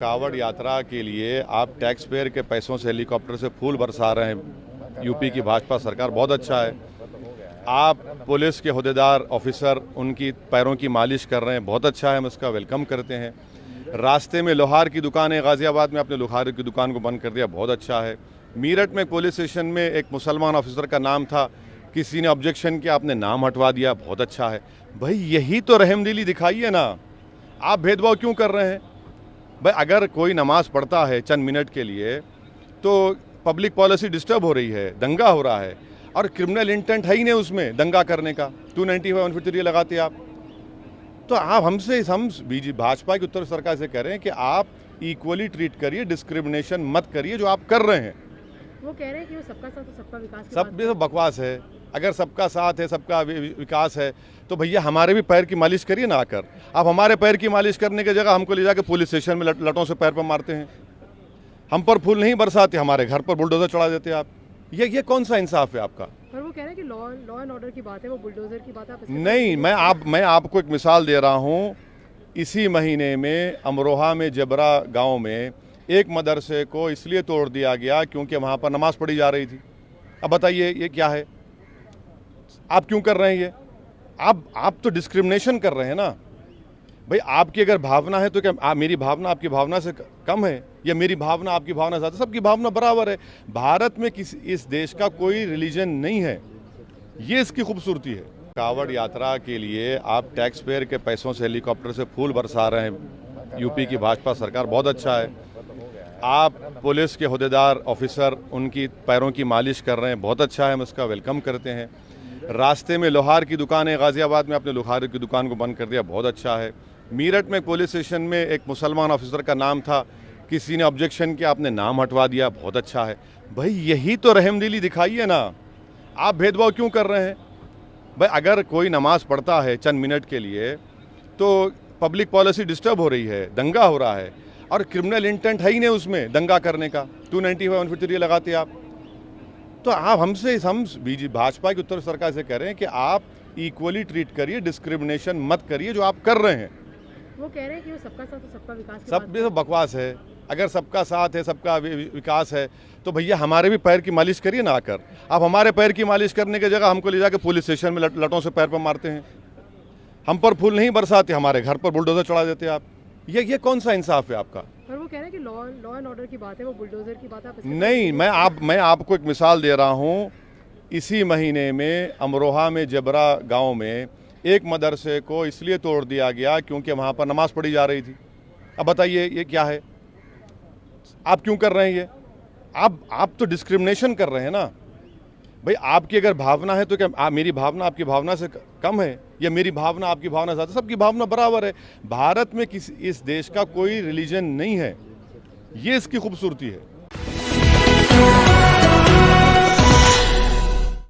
कांवड़ यात्रा के लिए आप टैक्स पेयर के पैसों से हेलीकॉप्टर से फूल बरसा रहे हैं। यूपी की भाजपा सरकार बहुत अच्छा है। आप पुलिस के हुदेदार ऑफिसर उनकी पैरों की मालिश कर रहे हैं, बहुत अच्छा है, हम इसका वेलकम करते हैं। रास्ते में लोहार की दुकान है, गाजियाबाद में आपने लोहार की दुकान को बंद कर दिया, बहुत अच्छा है। मीरठ में पुलिस स्टेशन में एक मुसलमान ऑफिसर का नाम था, किसी ने ऑब्जेक्शन किया, आपने नाम हटवा दिया, बहुत अच्छा है। भाई यही तो रहमदिली दिखाइए ना, आप भेदभाव क्यों कर रहे हैं? भाई अगर कोई नमाज पढ़ता है चंद मिनट के लिए तो पब्लिक पॉलिसी डिस्टर्ब हो रही है, दंगा हो रहा है और क्रिमिनल इंटेंट है ही नहीं उसमें दंगा करने का। 295 153 लगाते आप तो आप हम भाजपा की उत्तर सरकार से कह रहे हैं कि आप इक्वली ट्रीट करिए, डिस्क्रिमिनेशन मत करिए जो आप कर रहे हैं। वो कह रहे हैं कि वो सबका साथ तो सबका विकास की सब बात भी तो बकवास है। अगर सबका साथ है, सबका विकास है तो भैया हमारे भी पैर की मालिश करिए ना आकर। आप हमारे पैर की मालिश करने की जगह हमको ले जाकर पुलिस स्टेशन में लटों से पैर पर मारते हैं। हम पर फूल नहीं बरसाते, हमारे घर पर बुलडोजर चढ़ा देते आप। ये कौन सा इंसाफ है आपका? पर वो कह रहे हैं कि लॉ एंड ऑर्डर की बात है, वो बुलडोजर की बात है। आप नहीं, मैं आपको एक मिसाल दे रहा हूँ। इसी महीने में अमरोहा में जबरा गाँव में एक मदरसे को इसलिए तोड़ दिया गया क्योंकि वहाँ पर नमाज पढ़ी जा रही थी। अब बताइए ये क्या है? आप क्यों कर रहे हैं ये? आप तो डिस्क्रिमिनेशन कर रहे हैं ना। भाई आपकी अगर भावना है तो क्या मेरी भावना आपकी भावना से कम है, या मेरी भावना आपकी भावना ज़्यादा? सबकी भावना बराबर है। भारत में इस देश का कोई रिलीजन नहीं है, ये इसकी खूबसूरती है। कांवड़ यात्रा के लिए आप टैक्स पेयर के पैसों से हेलीकॉप्टर से फूल बरसा रहे हैं। यूपी की भाजपा सरकार बहुत अच्छा है। आप पुलिस के हुदेदार ऑफिसर उनकी पैरों की मालिश कर रहे हैं, बहुत अच्छा है, हम इसका वेलकम करते हैं। रास्ते में लोहार की दुकान है, गाजियाबाद में आपने लोहार की दुकान को बंद कर दिया, बहुत अच्छा है। मीरठ में पुलिस स्टेशन में एक मुसलमान ऑफिसर का नाम था, किसी ने ऑब्जेक्शन किया, आपने नाम हटवा दिया, बहुत अच्छा है। भाई यही तो रहमदिली दिखाइए ना, आप भेदभाव क्यों कर रहे हैं? भाई अगर कोई नमाज पढ़ता है चंद मिनट के लिए तो पब्लिक पॉलिसी डिस्टर्ब हो रही है, दंगा हो रहा है और क्रिमिनल इंटेंट है ही नहीं उसमें दंगा करने का। 295 153 लगाते आप तो आप हम भाजपा की उत्तर सरकार से कह रहे हैं कि आप इक्वली ट्रीट करिए, डिस्क्रिमिनेशन मत करिए जो आप कर रहे हैं। वो कह रहे हैं कि वो सबका साथ तो सबका विकास की सब भी तो बकवास है। अगर सबका साथ है, सबका विकास है तो भैया हमारे भी पैर की मालिश करिए ना आकर। आप हमारे पैर की मालिश करने की जगह हमको ले जाकर पुलिस स्टेशन में लटों से पैर पर मारते हैं। हम पर फूल नहीं बरसाते, हमारे घर पर बुलडोजर चढ़ा देते आप। ये कौन सा इंसाफ है आपका? पर वो कह रहे हैं कि लॉ एंड ऑर्डर की बात है, वो बुलडोजर की बात है। आप नहीं, मैं आपको एक मिसाल दे रहा हूँ। इसी महीने में अमरोहा में जबरा गांव में एक मदरसे को इसलिए तोड़ दिया गया क्योंकि वहाँ पर नमाज पढ़ी जा रही थी। अब बताइए ये क्या है? आप क्यों कर रहे हैं ये? आप तो डिस्क्रिमिनेशन कर रहे हैं ना। भाई आपकी अगर भावना है तो क्या मेरी भावना आपकी भावना से कम है, या मेरी भावना आपकी भावना ज़्यादा? सबकी भावना बराबर है। भारत में इस देश का कोई रिलीजन नहीं है, ये इसकी खूबसूरती है।